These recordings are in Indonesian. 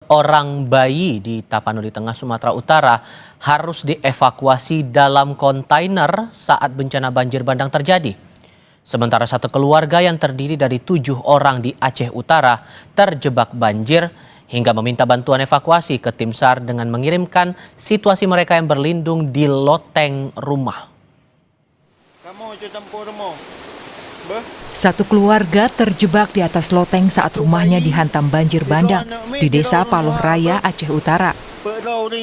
orang bayi di Tapanuli Tengah, Sumatera Utara harus dievakuasi dalam kontainer saat bencana banjir bandang terjadi. Sementara satu keluarga yang terdiri dari 7 orang di Aceh Utara terjebak banjir hingga meminta bantuan evakuasi ke tim SAR dengan mengirimkan situasi mereka yang berlindung di loteng rumah. Satu keluarga terjebak di atas loteng saat rumahnya dihantam banjir bandang di Desa Paloh Raya, Aceh Utara.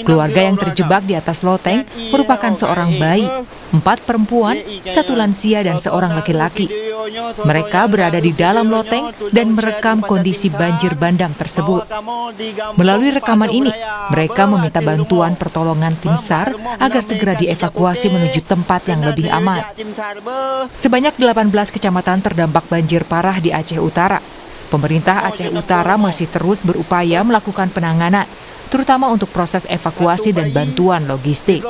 Keluarga yang terjebak di atas loteng merupakan seorang bayi, 4 perempuan, 1 lansia, dan seorang laki-laki. Mereka berada di dalam loteng dan merekam kondisi banjir bandang tersebut. Melalui rekaman ini, mereka meminta bantuan pertolongan tim SAR agar segera dievakuasi menuju tempat yang lebih aman. Sebanyak 18 kecamatan terdampak banjir parah di Aceh Utara. Pemerintah Aceh Utara masih terus berupaya melakukan penanganan, terutama untuk proses evakuasi dan bantuan logistik.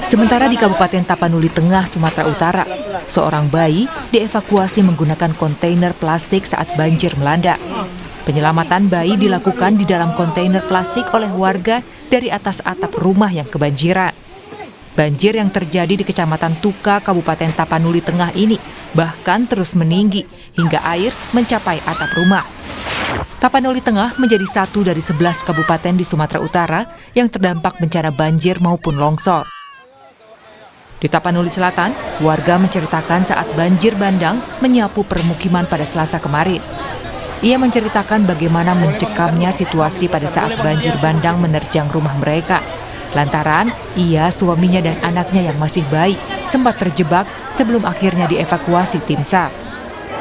Sementara di Kabupaten Tapanuli Tengah, Sumatera Utara, seorang bayi dievakuasi menggunakan kontainer plastik saat banjir melanda. Penyelamatan bayi dilakukan di dalam kontainer plastik oleh warga dari atas atap rumah yang kebanjiran. Banjir yang terjadi di Kecamatan Tuka, Kabupaten Tapanuli Tengah ini bahkan terus meninggi hingga air mencapai atap rumah. Tapanuli Tengah menjadi satu dari 11 kabupaten di Sumatera Utara yang terdampak bencana banjir maupun longsor. Di Tapanuli Selatan, warga menceritakan saat banjir bandang menyapu permukiman pada Selasa kemarin. Ia menceritakan bagaimana mencekamnya situasi pada saat banjir bandang menerjang rumah mereka. Lantaran ia, suaminya, dan anaknya yang masih bayi sempat terjebak sebelum akhirnya dievakuasi tim SAR.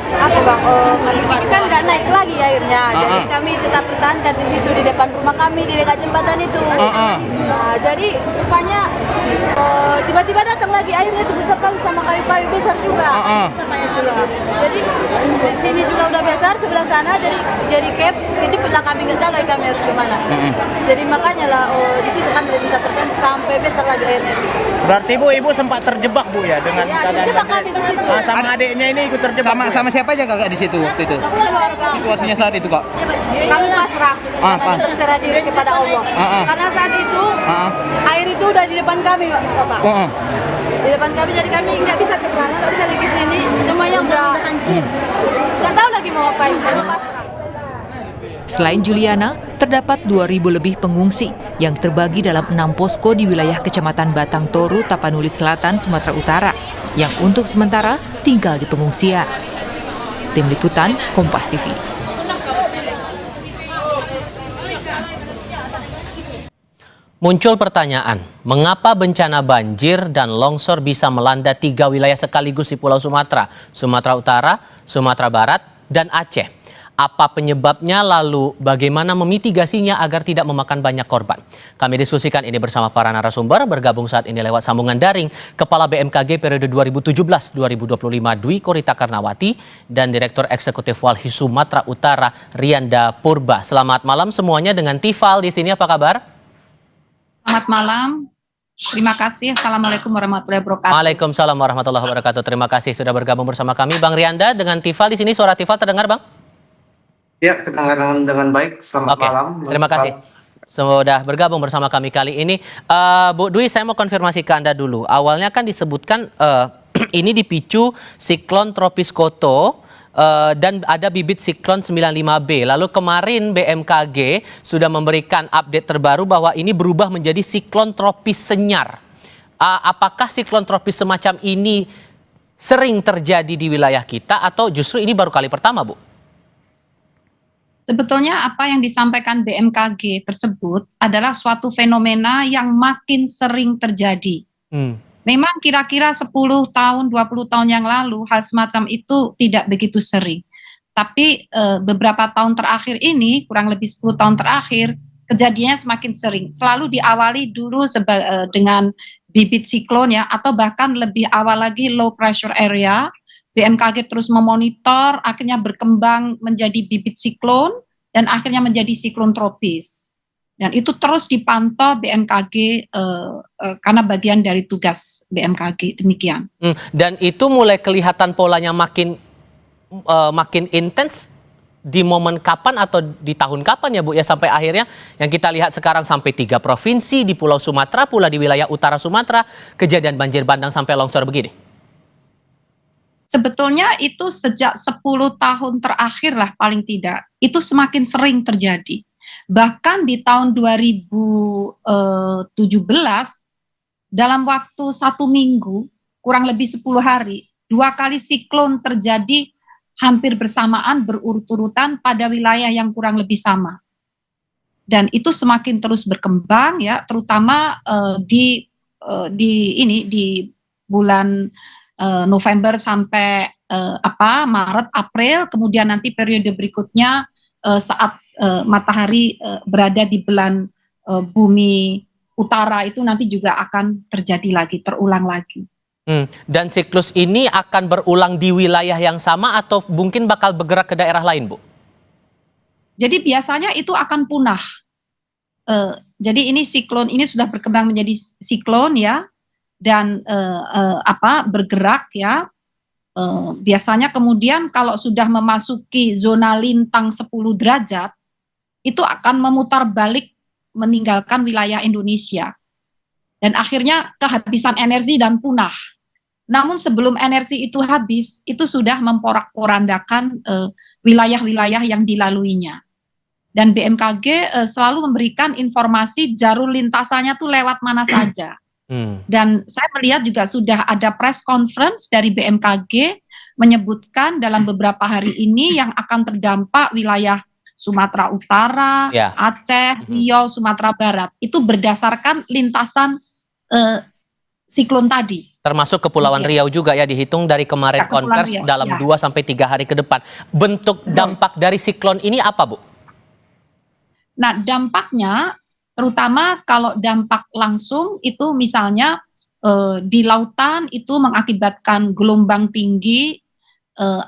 Apa bang? Ini kan nggak naik lagi airnya, jadi kami tetap bertahankan di situ di depan rumah kami di dekat jembatan itu. Nah, jadi rupanya tiba-tiba datang lagi airnya itu besar kali sama kayu-kayu besar juga. Jadi di sini juga udah besar, sebelah sana jadi cap, kejepitlah kami nggak tahu lagi kami harus gimana. Jadi makanya lah di situ kami bisa bertahan sampai besar lagi airnya itu. Berarti ibu sempat terjebak ya dengan keadaan kami di situ. sama adiknya ini ikut terjebak. Sama siapa aja kakak di situ waktu itu? Situasinya saat itu kak? Kami pasrah, berserah diri kepada Allah. Karena saat itu air itu udah di depan kami, Bapak. Di depan kami, jadi kami nggak bisa ke sana, nggak bisa di sini. Semuanya udah nggak tahu lagi mau ngapain. Selain Juliana, terdapat 2.000 lebih pengungsi yang terbagi dalam 6 posko di wilayah Kecamatan Batang Toru, Tapanuli Selatan, Sumatera Utara, yang untuk sementara tinggal di pengungsian. Tim Liputan, Kompas TV. Muncul pertanyaan, mengapa bencana banjir dan longsor bisa melanda 3 wilayah sekaligus di Pulau Sumatera, Sumatera Utara, Sumatera Barat, dan Aceh? Apa penyebabnya, lalu bagaimana memitigasinya agar tidak memakan banyak korban? Kami diskusikan ini bersama para narasumber. Bergabung saat ini lewat sambungan daring Kepala BMKG periode 2017-2025 Dwi Korita Karnawati dan Direktur Eksekutif Walhi Sumatera Utara Rianda Purba. Selamat malam semuanya, dengan Tifal di sini. Apa kabar? Selamat malam. Terima kasih. Assalamualaikum warahmatullahi wabarakatuh. Waalaikumsalam warahmatullahi wabarakatuh. Terima kasih sudah bergabung bersama kami. Bang Rianda dengan Tifal di sini. Suara Tifal terdengar, Bang? Ya, kedengaran dengan baik. Selamat malam. Terima kasih sudah bergabung bersama kami kali ini. Bu Dwi, saya mau konfirmasi ke Anda dulu. Awalnya kan disebutkan ini dipicu siklon tropis Koto dan ada bibit siklon 95B. Lalu kemarin BMKG sudah memberikan update terbaru bahwa ini berubah menjadi siklon tropis Senyar. Apakah siklon tropis semacam ini sering terjadi di wilayah kita atau justru ini baru kali pertama, Bu? Sebetulnya apa yang disampaikan BMKG tersebut adalah suatu fenomena yang makin sering terjadi. Memang kira-kira 10 tahun, 20 tahun yang lalu hal semacam itu tidak begitu sering. Tapi beberapa tahun terakhir ini, kurang lebih 10 tahun terakhir, kejadiannya semakin sering. Selalu diawali dulu dengan bibit siklon ya, atau bahkan lebih awal lagi low pressure area. BMKG terus memonitor, akhirnya berkembang menjadi bibit siklon, dan akhirnya menjadi siklon tropis. Dan itu terus dipantau BMKG karena bagian dari tugas BMKG, demikian. Dan itu mulai kelihatan polanya makin intens di momen kapan atau di tahun kapan ya Bu ya sampai akhirnya yang kita lihat sekarang sampai 3 provinsi di Pulau Sumatera pula di wilayah utara Sumatera kejadian banjir bandang sampai longsor begini? Sebetulnya itu sejak 10 tahun terakhir lah paling tidak, itu semakin sering terjadi. Bahkan di tahun 2017, dalam waktu 1 minggu, kurang lebih 10 hari, 2 kali siklon terjadi hampir bersamaan berurut-urutan pada wilayah yang kurang lebih sama. Dan itu semakin terus berkembang ya, terutama di bulan November sampai Maret, April, kemudian nanti periode berikutnya saat matahari berada di belahan bumi utara itu nanti juga akan terjadi lagi, terulang lagi. Dan siklus ini akan berulang di wilayah yang sama atau mungkin bakal bergerak ke daerah lain, Bu? Jadi biasanya itu akan punah. Jadi ini siklon ini sudah berkembang menjadi siklon ya, dan bergerak ya. Biasanya kemudian kalau sudah memasuki zona lintang 10 derajat, itu akan memutar balik meninggalkan wilayah Indonesia. Dan akhirnya kehabisan energi dan punah. Namun sebelum energi itu habis, itu sudah memporak-porandakan wilayah-wilayah yang dilaluinya. Dan BMKG selalu memberikan informasi jalur lintasannya tuh lewat mana saja. Dan saya melihat juga sudah ada press conference dari BMKG menyebutkan dalam beberapa hari ini yang akan terdampak wilayah Sumatera Utara, Aceh, Riau, Sumatera Barat. Itu berdasarkan lintasan siklon tadi. Termasuk Kepulauan Riau juga ya, dihitung dari kemarin konvers dalam 2-3 hari ke depan. Bentuk dampak dari siklon ini apa, Bu? Nah, dampaknya terutama kalau dampak langsung itu misalnya di lautan itu mengakibatkan gelombang tinggi,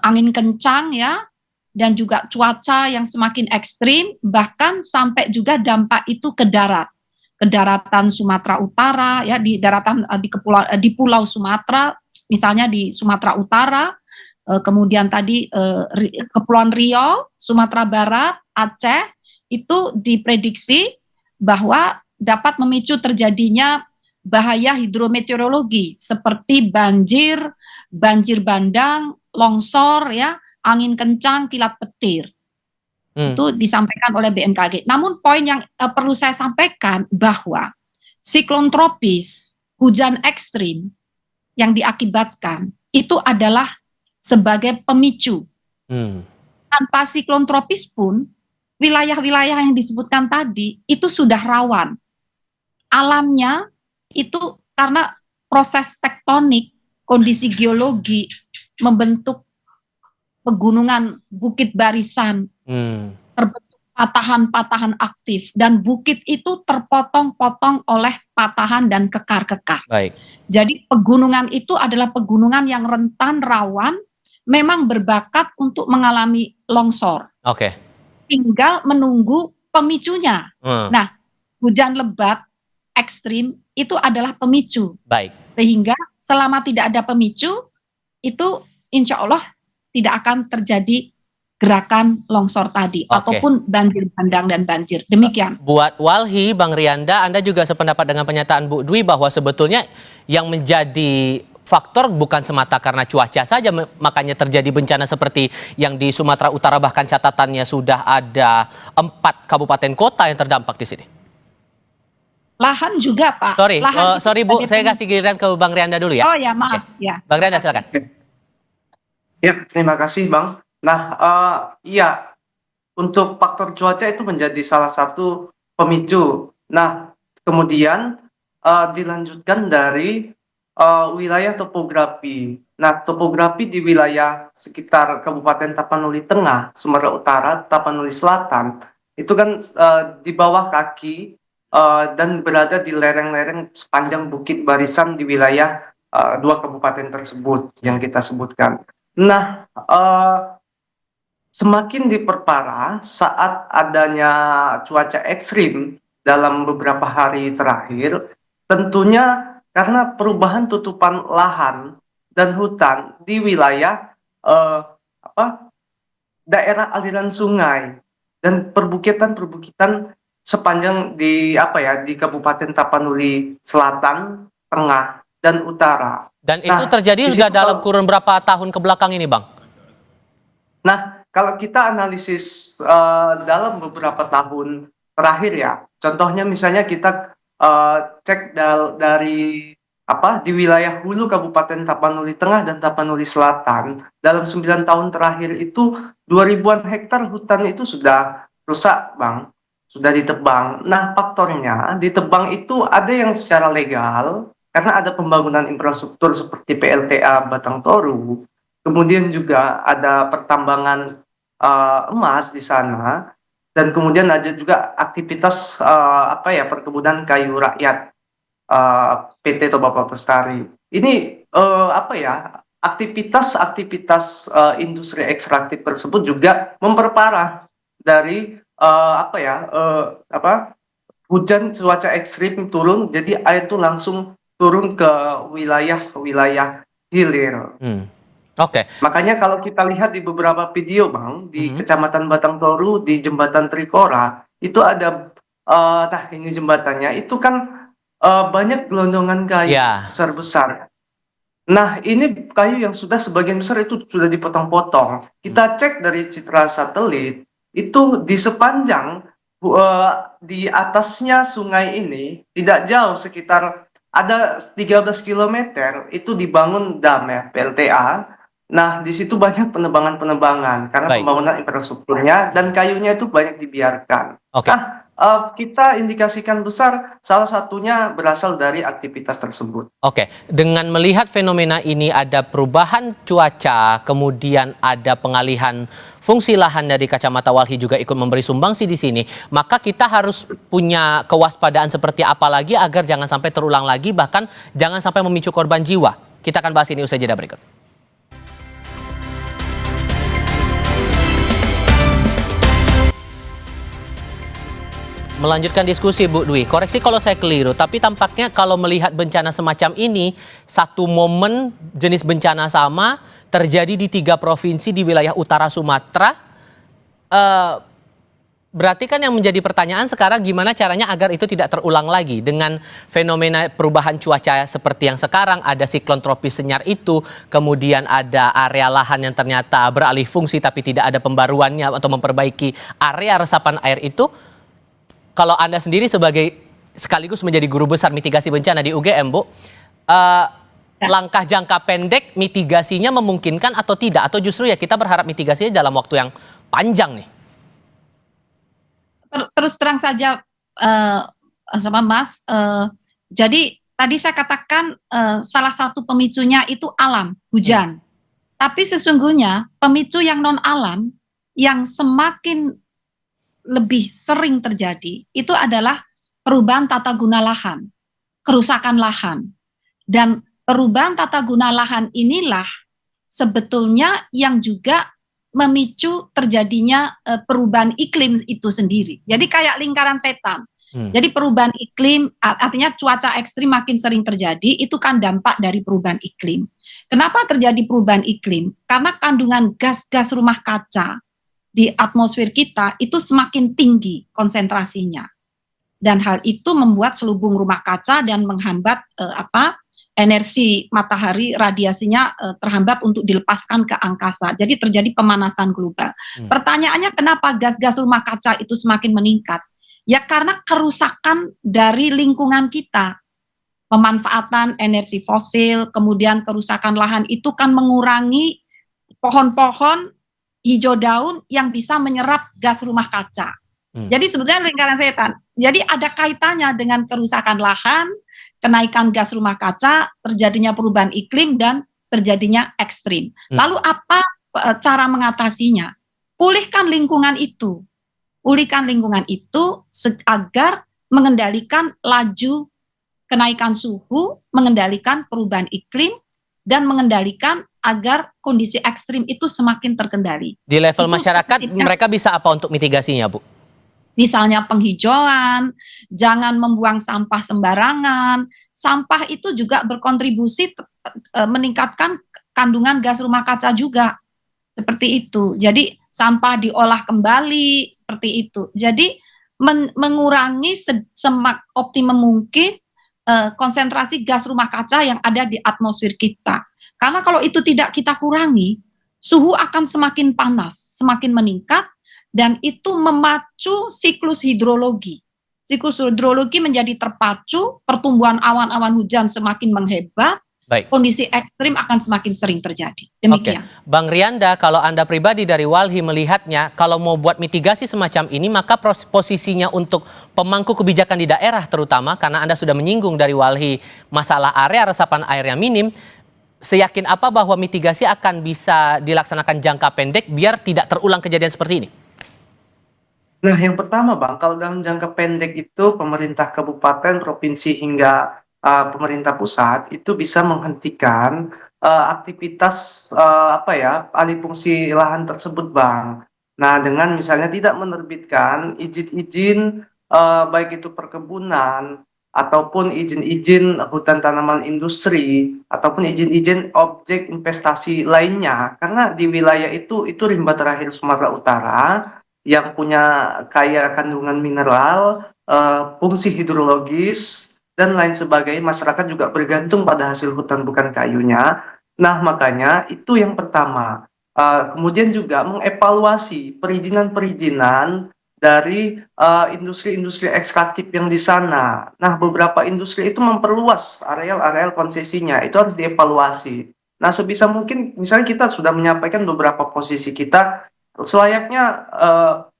angin kencang ya, dan juga cuaca yang semakin ekstrim, bahkan sampai juga dampak itu ke darat. Ke daratan Sumatera Utara ya, di daratan di Pulau Sumatera, misalnya di Sumatera Utara, kemudian tadi Kepulauan Riau, Sumatera Barat, Aceh, itu diprediksi bahwa dapat memicu terjadinya bahaya hidrometeorologi seperti banjir, banjir bandang, longsor ya, angin kencang, kilat petir. Itu disampaikan oleh BMKG. Namun poin yang perlu saya sampaikan bahwa siklon tropis, hujan ekstrim yang diakibatkan itu adalah sebagai pemicu. Tanpa siklon tropis pun wilayah-wilayah yang disebutkan tadi itu sudah rawan. Alamnya itu karena proses tektonik, kondisi geologi membentuk pegunungan, bukit barisan, terbentuk patahan-patahan aktif, dan bukit itu terpotong-potong oleh patahan dan kekar-kekar. Jadi pegunungan itu adalah pegunungan yang rentan, rawan, memang berbakat untuk mengalami longsor. Tinggal menunggu pemicunya. Nah, hujan lebat ekstrim itu adalah pemicu. Sehingga selama tidak ada pemicu, itu insya Allah tidak akan terjadi gerakan longsor tadi ataupun banjir bandang dan banjir. Demikian. Buat Walhi, Bang Rianda, Anda juga sependapat dengan pernyataan Bu Dwi bahwa sebetulnya yang menjadi faktor bukan semata karena cuaca saja makanya terjadi bencana seperti yang di Sumatera Utara, bahkan catatannya sudah ada 4 kabupaten kota yang terdampak di sini. Lahan juga, Pak. Sorry Bu, saya kasih giliran ke Bang Rianda dulu ya. Oh ya, maaf. Ya. Bang Rianda silakan. Ya, terima kasih Bang. Nah, iya, untuk faktor cuaca itu menjadi salah satu pemicu. Nah, kemudian dilanjutkan dari wilayah topografi. Nah, topografi di wilayah sekitar Kabupaten Tapanuli Tengah, Sumatera Utara, Tapanuli Selatan, itu kan di bawah kaki dan berada di lereng-lereng sepanjang bukit barisan di wilayah 2 kabupaten tersebut yang kita sebutkan. Nah, semakin diperparah saat adanya cuaca ekstrim dalam beberapa hari terakhir, tentunya karena perubahan tutupan lahan dan hutan di wilayah daerah aliran sungai dan perbukitan-perbukitan sepanjang di Kabupaten Tapanuli Selatan, Tengah, dan Utara. Dan itu Nah, terjadi di sudah situ dalam kalau- kurun berapa tahun ke belakang ini, Bang? Nah, kalau kita analisis dalam beberapa tahun terakhir ya, contohnya misalnya kita cek dari di wilayah hulu Kabupaten Tapanuli Tengah dan Tapanuli Selatan, dalam 9 tahun terakhir itu 2000-an hektar hutan itu sudah rusak, Bang, sudah ditebang. Nah, faktornya ditebang itu ada yang secara legal karena ada pembangunan infrastruktur seperti PLTA Batang Toru, kemudian juga ada pertambangan emas di sana, dan kemudian ada juga aktivitas perkebunan kayu rakyat PT Toba Pelestari. Ini aktivitas industri ekstraktif tersebut juga memperparah dari hujan cuaca ekstrim turun, jadi air itu langsung turun ke wilayah hilir. Oke. Makanya kalau kita lihat di beberapa video, Bang, di Kecamatan Batang Toru, di Jembatan Trikora, itu ada, ini jembatannya, itu kan banyak gelondongan kayu Ya. besar-besar. Nah, ini kayu yang sudah sebagian besar itu sudah dipotong-potong. Kita cek dari citra satelit, itu di sepanjang di atasnya sungai ini, tidak jauh, sekitar ada 13 kilometer, itu dibangun dam ya, PLTA. Nah, di situ banyak penebangan-penebangan karena Baik. pembangunan infrastrukturnya dan kayunya itu banyak dibiarkan. Oke. Nah, kita indikasikan besar salah satunya berasal dari aktivitas tersebut. Oke, dengan melihat fenomena ini ada perubahan cuaca, kemudian ada pengalihan fungsi lahan dari Kacamata Walhi juga ikut memberi sumbangsi di sini, maka kita harus punya kewaspadaan seperti apa lagi agar jangan sampai terulang lagi, bahkan jangan sampai memicu korban jiwa. Kita akan bahas ini usai jeda berikut. Melanjutkan diskusi, Bu Dwi. Koreksi kalau saya keliru, tapi tampaknya kalau melihat bencana semacam ini, satu momen jenis bencana sama terjadi di 3 provinsi di wilayah utara Sumatera. Berarti kan yang menjadi pertanyaan sekarang gimana caranya agar itu tidak terulang lagi dengan fenomena perubahan cuaca seperti yang sekarang, ada siklon tropis Senyar itu, kemudian ada area lahan yang ternyata beralih fungsi tapi tidak ada pembaruannya atau memperbaiki area resapan air itu. Kalau Anda sendiri sebagai sekaligus menjadi guru besar mitigasi bencana di UGM, Bu, langkah jangka pendek mitigasinya memungkinkan atau tidak? Atau justru ya kita berharap mitigasinya dalam waktu yang panjang nih? Terus terang saja sama Mas, jadi tadi saya katakan salah satu pemicunya itu alam, hujan. Tapi sesungguhnya pemicu yang non alam yang semakin lebih sering terjadi itu adalah perubahan tata guna lahan, kerusakan lahan. Dan perubahan tata guna lahan inilah sebetulnya yang juga memicu terjadinya perubahan iklim itu sendiri. Jadi kayak lingkaran setan. Jadi perubahan iklim, artinya cuaca ekstrim makin sering terjadi, itu kan dampak dari perubahan iklim. Kenapa terjadi perubahan iklim? Karena kandungan gas-gas rumah kaca di atmosfer kita itu semakin tinggi konsentrasinya, dan hal itu membuat selubung rumah kaca dan menghambat energi matahari, radiasinya terhambat untuk dilepaskan ke angkasa. Jadi terjadi pemanasan global. Pertanyaannya kenapa gas-gas rumah kaca itu semakin meningkat? Ya karena kerusakan dari lingkungan kita, pemanfaatan energi fosil, kemudian kerusakan lahan itu kan mengurangi pohon-pohon hijau daun yang bisa menyerap gas rumah kaca. Jadi sebetulnya lingkaran setan. Jadi ada kaitannya dengan kerusakan lahan, kenaikan gas rumah kaca, terjadinya perubahan iklim, dan terjadinya ekstrim. Lalu apa cara mengatasinya? Pulihkan lingkungan itu. Pulihkan lingkungan itu agar mengendalikan laju kenaikan suhu, mengendalikan perubahan iklim, dan mengendalikan agar kondisi ekstrim itu semakin terkendali. Di level itu masyarakat mereka bisa apa untuk mitigasinya, Bu? Misalnya penghijauan, jangan membuang sampah sembarangan. Sampah itu juga berkontribusi meningkatkan kandungan gas rumah kaca juga. Seperti itu. Jadi sampah diolah kembali, seperti itu. Jadi mengurangi optimum mungkin konsentrasi gas rumah kaca yang ada di atmosfer kita. Karena kalau itu tidak kita kurangi, suhu akan semakin panas, semakin meningkat, dan itu memacu siklus hidrologi. Siklus hidrologi menjadi terpacu, pertumbuhan awan-awan hujan semakin menghebat, Baik. kondisi ekstrim akan semakin sering terjadi. Demikian. Oke. Bang Rianda, kalau Anda pribadi dari Walhi melihatnya, kalau mau buat mitigasi semacam ini, maka posisinya untuk pemangku kebijakan di daerah terutama, karena Anda sudah menyinggung dari Walhi masalah area resapan air yang minim, seyakin apa bahwa mitigasi akan bisa dilaksanakan jangka pendek biar tidak terulang kejadian seperti ini? Nah, yang pertama Bang, kalau dalam jangka pendek itu pemerintah kabupaten, provinsi hingga pemerintah pusat itu bisa menghentikan aktivitas alih fungsi lahan tersebut, Bang. Nah, dengan misalnya tidak menerbitkan izin-izin baik itu perkebunan ataupun izin-izin hutan tanaman industri ataupun izin-izin objek investasi lainnya, karena di wilayah itu rimba terakhir Sumatera Utara yang punya kaya kandungan mineral, fungsi hidrologis, dan lain sebagainya. Masyarakat juga bergantung pada hasil hutan bukan kayunya. Nah, makanya itu yang pertama. Kemudian juga mengevaluasi perizinan-perizinan dari industri-industri ekstraktif yang di sana. Nah, beberapa industri itu memperluas areal-areal konsesinya. Itu harus dievaluasi. Nah, sebisa mungkin misalnya kita sudah menyampaikan beberapa posisi kita, selayaknya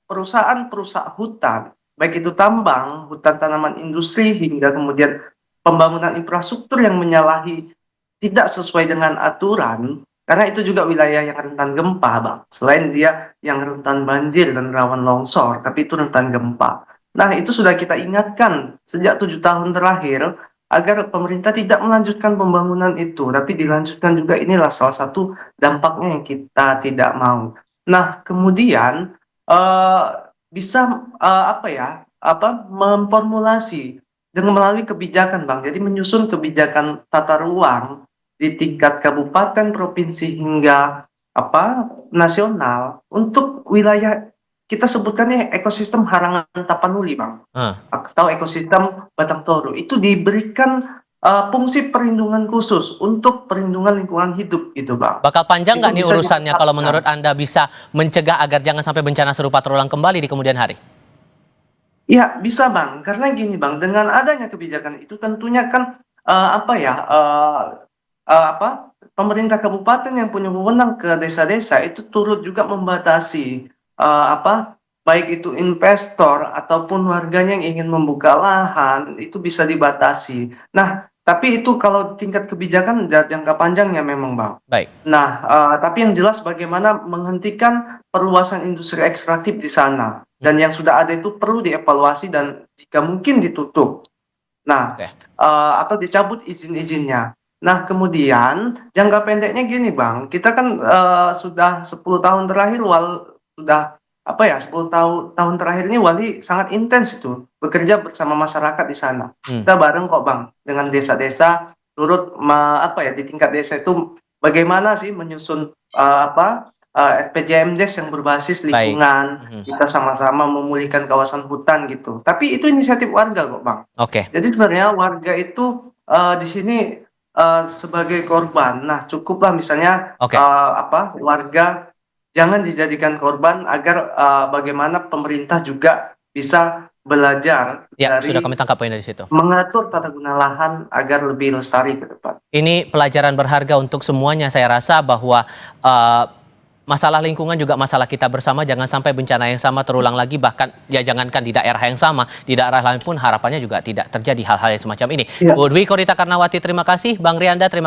perusahaan-perusahaan hutan, baik itu tambang, hutan tanaman industri, hingga kemudian pembangunan infrastruktur yang menyalahi tidak sesuai dengan aturan, karena itu juga wilayah yang rentan gempa, Bang. Selain dia yang rentan banjir dan rawan longsor, tapi itu rentan gempa. Nah, itu sudah kita ingatkan sejak 7 tahun terakhir, agar pemerintah tidak melanjutkan pembangunan itu, tapi dilanjutkan juga. Inilah salah satu dampaknya yang kita tidak mau. Nah, kemudian bisa memformulasi dengan melalui kebijakan, Bang. Jadi menyusun kebijakan tata ruang di tingkat kabupaten, provinsi hingga nasional untuk wilayah kita sebutkannya ekosistem Harangan Tapanuli, Bang. Atau ekosistem Batang Toru. Itu diberikan fungsi perlindungan khusus untuk perlindungan lingkungan hidup gitu, Bang. Bakal panjang nggak nih bisa urusannya kalau menurut Anda bisa mencegah agar jangan sampai bencana serupa terulang kembali di kemudian hari? Ya, bisa, Bang. Karena gini, Bang, dengan adanya kebijakan itu tentunya kan pemerintah kabupaten yang punya wewenang ke desa-desa itu turut juga membatasi baik itu investor ataupun warganya yang ingin membuka lahan, itu bisa dibatasi. Nah, tapi itu kalau tingkat kebijakan jangka panjangnya memang, Bang. Baik. Nah, tapi yang jelas bagaimana menghentikan perluasan industri ekstraktif di sana. Dan yang sudah ada itu perlu dievaluasi dan jika mungkin ditutup. Nah, atau dicabut izin-izinnya. Nah, kemudian jangka pendeknya gini, Bang. Kita kan sudah 10 tahun terakhir, 10 tahun terakhir ini Walhi sangat intens itu bekerja bersama masyarakat di sana. Kita bareng kok, Bang, dengan desa-desa, turut di tingkat desa itu bagaimana sih menyusun RPJMDes yang berbasis lingkungan. Kita sama-sama memulihkan kawasan hutan gitu. Tapi itu inisiatif warga kok, Bang. Jadi sebenarnya warga itu di sini sebagai korban. Nah, cukuplah misalnya warga jangan dijadikan korban agar bagaimana pemerintah juga bisa belajar dari sudah kami tangkap poin dari situ. Mengatur tata guna lahan agar lebih lestari ke depan. Ini pelajaran berharga untuk semuanya. Saya rasa bahwa masalah lingkungan juga masalah kita bersama. Jangan sampai bencana yang sama terulang lagi. Bahkan ya jangankan di daerah yang sama, di daerah lain pun harapannya juga tidak terjadi hal-hal yang semacam ini. Bu Dwi Korita Karnawati, terima kasih. Bang Rianda, terima kasih.